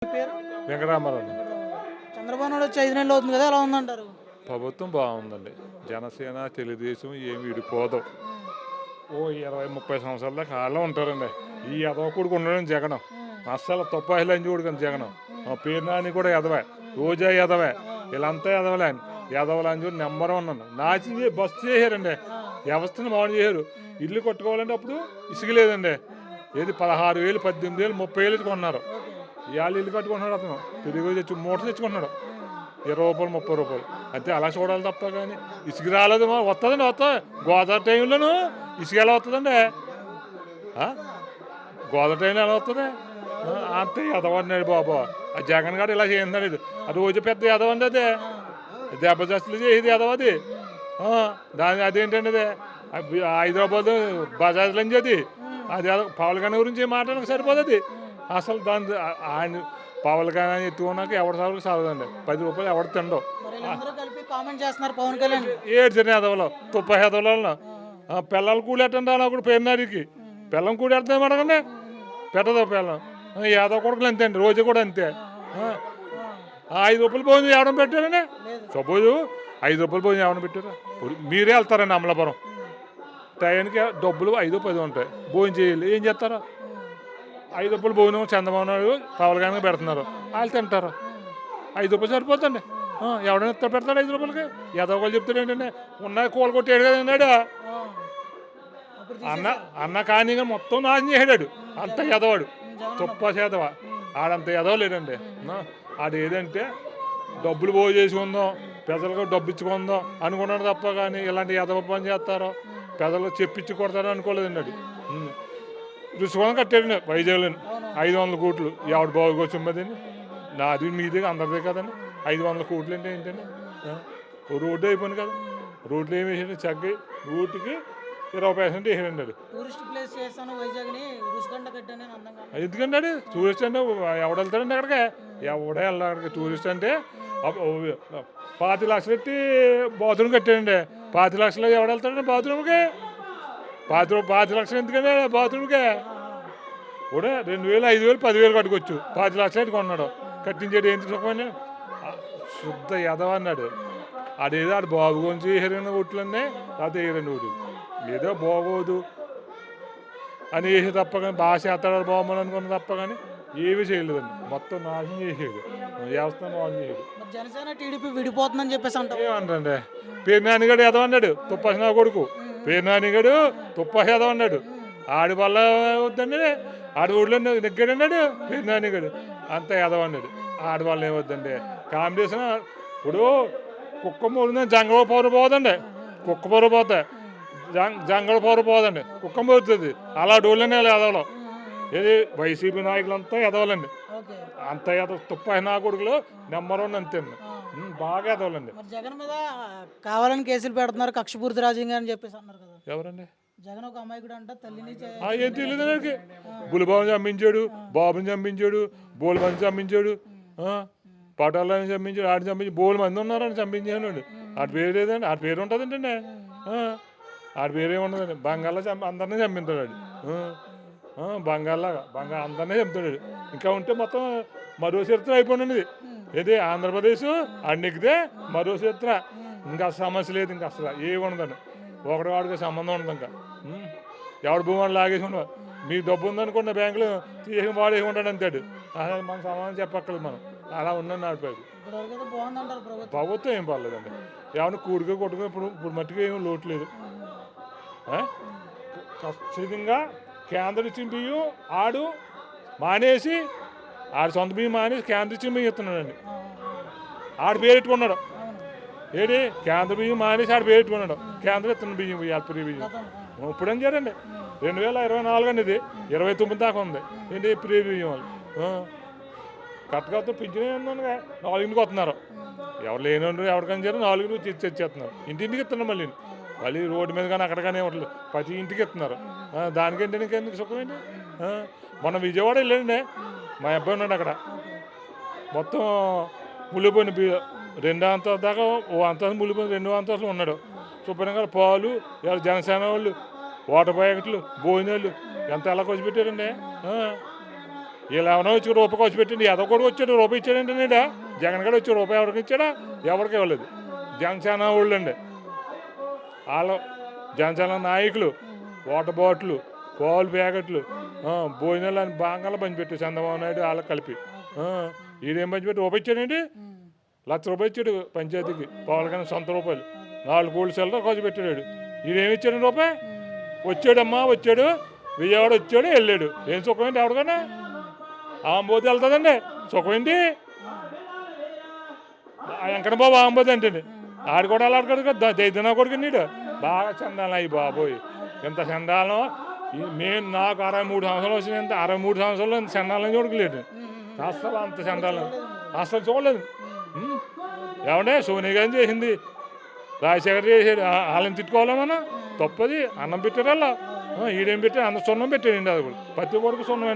మీ పేరు? వెంకటరామారావు. చంద్రబాబు నాయుడు వచ్చి 5 నెలలు అవుతుంది కదా! ఎలా ఉందంటారు? ప్రభుత్వం బాగుందండి. జనసేన, తెలుగుదేశం ఏమి విడిపోదు. హ్మ్. ఓ 20, 30 సంవత్సరాల దాకా ఆళ్ళే ఉంటారండి. హ్మ్. ఈ ఎదవ కొడుకు ఉన్నాడని జగను. హ్మ్. అస్సలు తుపాయి లంజోడు కానీ జగను. హ్మ్. పేరు నాని కూడా ఎదవే. రోజా ఎదవే. ఆ! వీళ్ళంతా ఎదవలే. ఆ! ఎదవ లంజోడు నెంబర్ వన్ అన్న. నాశనం బస్సు చేశారండి. ఆ! వ్యవస్థను బాగు చేశారు. హ్మ్. ఇల్లు కట్టుకోవాలంటే అప్పుడు ఇసుక లేదండి. హ్మ్. ఏది 16,000, 18,000, 30,000 కొన్నారు. ఓకే. ఇవాళ ఇల్లు కట్టుకుంటున్నాడు అతను. తిరిగి తెచ్చి మూట తెచ్చుకుంటున్నాడు. హ్మ్. ₹20, ₹30. అంతే అలా చూడాలి తప్ప కానీ ఇసుక రాలేదు వస్తుందండి వస్తుంది. గోదావరి టైంలోను ఇసుక ఎలా వస్తుందండి? ఆ? గోదావరి టైంలో ఎలా వస్తుంది? అంతే ఎదవన్నాడు బాబు. ఆ జగన్ గారు ఇలా చేస్తున్నాడు ఇది. ఆ రోజు పెద్ద ఎదవండి అది. దెబ్బదస్తులు చేసేది ఎదవది. దాని అదేంటండి అది హైదరాబాద్ బజాజ్ లంజ్ అది. అది పవన్ కళ్యాణ్ గురించి మాట్లాడక సరిపోదు అది. అసలు దాని ఆయన పవన్ కళ్యాణ్ ఎత్తుకున్నాక ఎవరి సార్లు సాగదండి. ₹10 ఎవడు తిండవు. మరి వీళ్ళందరూ కలిపి కామెంట్ చేస్తున్నారు పవన్ కళ్యాణ్. ఏడ్చిన ఎదవలో తుప్ప ఎదవలలో ఆ! పిల్లలు కూడెట్టండి అలా కూడా పేరునారికి పిల్లం కూడెడతాం అడగండి పెట్టదు పిల్లం ఏదో కొడుకులు అంతే అండి రోజు కూడా అంతే. ₹5 భోజనం ఎవడం పెట్టారండి? లేదు. సపోజ్ ₹5 భోజనం ఎవడం పెట్టారా? మీరే వెళ్తారండి అమలాపురం టైంకి డబ్బులు 5, 10 ఉంటాయి. భోజనం చేయాలి ఏం చేస్తారా? ₹5 భోజనం చంద్రబాబు నాయుడు పవన్ కళ్యాణ్ పెడుతున్నారు. వాళ్ళు తింటారు. ₹5 సరిపోతుంది. ఎవడైనా ఎత్త పెడతాడు ₹5కి? ఏదో ఒకళ్ళు చెప్తాడు ఏంటంటే ఉన్న కూల కొట్టేడు కదా అన్నాడు. అప్పుడు అన్న తీసేశారు. అన్న కానీ మొత్తం నాశనం చేసాడు. అంత జగన్. ఎదవాడు జగన్ తుప్ప ఉన్నప్పుడు. చేదవ. ఆడంత ఎదవ లేడండి. ఆడు ఏదంటే డబ్బులు పోగు చేసుకుందాం ప్రజలకు డబ్బు ఇచ్చుకుందాం అనుకున్నాడు తప్ప కానీ ఇలాంటి ఎదవ పని చేస్తారో ప్రజలకు చెప్పించి కొడతారో అనుకోలేదండి అది. రుసుకొని కట్టాడండి వైజాగ్లో 500 కోట్లు. ఎవడు బాగుకొచ్చిమ్మది నాది మీది అందరిదే కదండి. 500 కోట్లు అంటే ఏంటండి? ఓ రోడ్డు అయిపోయింది కదా. రోడ్లు ఏమి వేసాడు చక్కగా రోడ్డుకి 20% వేసాడండి అది. టూరిస్ట్ ప్లేస్ చేస్తాను వైజాగ్‌ని రుషికొండ కట్టాను అందంగా. ఎందుకంటే అది టూరిస్ట్ అంటే ఎవడు వెళ్తాడండి అక్కడికి? ఎవడే వెళ్ళాలి అక్కడికి టూరిస్ట్ అంటే 25 లక్షలు పెట్టి బాత్రూమ్ కట్టాడండి. 25 లక్షలు ఎవడు వెళ్తాడండి బాత్రూమ్కి? 25 లక్షలు ఎందుకంటే బాత్రూమ్కి కూడా 2,000, 5,000, 10,000 కట్టుకోవచ్చు. 25 లక్షలు అయితే కొన్నాడు కట్టించేది ఎందుకు సుఖమని శుద్ధ ఎదవ అన్నాడు. ఆడేదో ఆడు బాబు గురించి వేసారని ఓట్లన్నీ లేకపోతే వేయరండి ఓట్లు ఏదో బాగోదు అని వేసే తప్ప కానీ బాగా చేస్తాడు బాగుమని అనుకున్న తప్ప కానీ ఏమీ చేయలేదండి. మొత్తం నాశనం చేసేది వ్యవస్థ నాశనం చేసేది. మరి జనసేన టీడీపీ విడిపోతుందని చెప్పేసి అంటారు. ఏమంటారండి పేరు నానిగాడు ఎదవన్నాడు తుప్పసి నా కొడుకు పేరు నానిగాడు తుప్పసి ఎదవన్నాడు. ఆడి వల్ల వద్దండి ఆడి ఊళ్ళో నెగ్గాడన్నాడు పేరు నానిగాడు అంత ఎదవన్నాడు. ఆడి వల్ల ఏమొద్దండి కాంపిటీషన్ ఇప్పుడు కుక్క మూడు జంగళ పౌరు పోదండి కుక్క పౌరు పోతాయి జంగళ పౌరు పోదండి కుక్క పోతుంది అలా డోళ్ళనే ఎదవలం. ఏది వైసీపీ నాయకులంతా ఎదవాలండి. ఓకే. అంత తుప్పసి నా కొడుకులు నెంబర్ 1 అంతే అండి. ఆ. బాగా ఎదవాలండి. మరి జగన్ మీద కావాలని కేసులు పెడుతున్నారు కక్షపూరిత రాజకీయం అని చెప్పేసి అన్నారు కదా. ఎవరండి? జగన్ ఒక అమాయకుడు అంట తల్లిని ఏం తెలియదు నాకు. బులిబాబుని చంపించాడు బాబుని చంపించాడు బోలు మంది చంపించాడు పటాలని చంపించాడు ఆడిని చంపించి బోలు మంది ఉన్నారని చంపించాడు. ఆడి పేరు లేదండి ఆడి పేరు ఉంటుందండి. ఆడి పేరు ఏముండదండి బంగాళలో అందరినీ చంపించాడు ఆడు. బంగాళలాగా అందరినీ చంపుతాడు. ఇంకా ఉంటే మొత్తం మరో చరిత్ర అయిపోయింది ఇది. ఏది ఆంధ్రప్రదేశ్ అన్నికితే మరో చరిత్ర ఇంకా సమస్య లేదు. ఇంకా అసలు ఏమి ఉండదండి. ఒకటి వాడికి సంబంధం ఉండదు. ఇంకా ఎవడు భూమాన్ని లాగేసి ఉండవు. మీ డబ్బు ఉందనుకున్న బ్యాంకులో తీసి వాడేసి ఉంటాడు అంతాడు. అసలు మన సమాధానం చెప్పక్కర్లేదు మనం అలా ఉందని నాడిపోయాడు. ఇప్పటివరకు అయితే బాగుందంటారు ప్రభుత్వం. ప్రభుత్వం ఏం పర్లేదండి. ఏమన్నా కూడిగా కొట్టుకుని ఇప్పుడు మట్టిగా ఏమి లోటు లేదు. ఖచ్చితంగా కేంద్రం ఇచ్చిన బియ్యం ఆడు మానేసి ఆడు సొంత బియ్యం మానేసి కేంద్రం ఇచ్చిన బియ్యం ఇస్తున్నాడండి. ఆడు పేరు పెట్టుకున్నాడు. ఏడి కేంద్ర బియ్యం మానేసి ఆడు పేరు పెట్టుకున్నాడు. కేంద్రం ఇస్తున్న బియ్యం యాత్రి బియ్యం ఇప్పుడు ఏం చేయండి 2024 అండి ఇది 29 దాకా ఉంది. ఏంటి ప్రీ బియ్యం వాళ్ళు కరెక్ట్గా వస్తే పింఛన్ ఏందనగా 4కి వస్తున్నారు. ఎవరు లేని ఎవరికైనా చేయాలి 4కి తెచ్చేస్తున్నారు. ఇంటింటికి ఇస్తున్నారు. మళ్ళీ రోడ్డు మీద కానీ అక్కడ కానీ ఇవ్వట్లేదు ప్రతి ఇంటికి ఇస్తున్నారు. దానికేంటి నీకెందుకు సుఖమేంటి? మొన్న విజయవాడ వెళ్ళండి మా అబ్బాయి ఉన్నాడు అక్కడ మొత్తం ముళ్ళిపోయిన 2 అంతస్తుల దాకా ఓ అంతస్తు ముళ్ళిపోయిన 2 అంతస్తులు ఉన్నాడు. శుభ్రంగా పాలు ఎవరు జనసేన వాళ్ళు వాటర్ ప్యాకెట్లు భోజనాలు ఎంత ఎలా ఖర్చు పెట్టారండి. వీళ్ళు ఎవరో వచ్చి రూపాయి ఖర్చు పెట్టండి ఏదో కూడా వచ్చాడు రూపాయి ఇచ్చాడంటే నేడా జగన్ గడ వచ్చి రూపాయి ఎవరికి ఇచ్చాడా ఎవరికి ఇవ్వలేదు జనసేన వాళ్ళు అండి వాళ్ళు జనసేన నాయకులు వాటర్ బాటిల్ పాలు ప్యాకెట్లు భోజనాలు అని బాగా పంచిపెట్టారు చంద్రబాబు నాయుడు వాళ్ళకి కలిపి ఈడేం పంచిపెట్టి రూపాయి ఇచ్చాడండి ₹1,00,000 ఇచ్చాడు పంచాయతీకి పవన్ సొంత రూపాయలు 4 కోట్ల సెలవు ఖర్చు పెట్టాడు ఈడేమి ఇచ్చాడు రూపాయి వచ్చాడమ్మా వచ్చాడు విజయవాడ వచ్చాడు వెళ్ళాడు ఏం సుఖమేంటి ఎవరికన్నా ఆంబోతి వెళ్తుందండి సుఖమేంటి వెంకటబాబు ఆంబోతి అంటే ఆడు కూడా అలా దైదనా కొడుకు నీడు బాగా చందాలం అయ్యి బాబోయ్ ఎంత చందాలం నేను నాకు 63 సంవత్సరాలు వచ్చినంత 63 సంవత్సరాలు ఇంత చందాలని చూడలేదు అసలు అంత చందాలం అసలు చూడలేదు ఏమంటే సోనియా గాంధీ చేసింది రాజశేఖర్ చేసాడు వాళ్ళని తిట్టుకోవాలా మనం తప్పది అన్నం పెట్టారు అలా ఈడేం పెట్టాడు అంత సున్నం పెట్టాడు అది కూడా ప్రతి వరకు సున్నం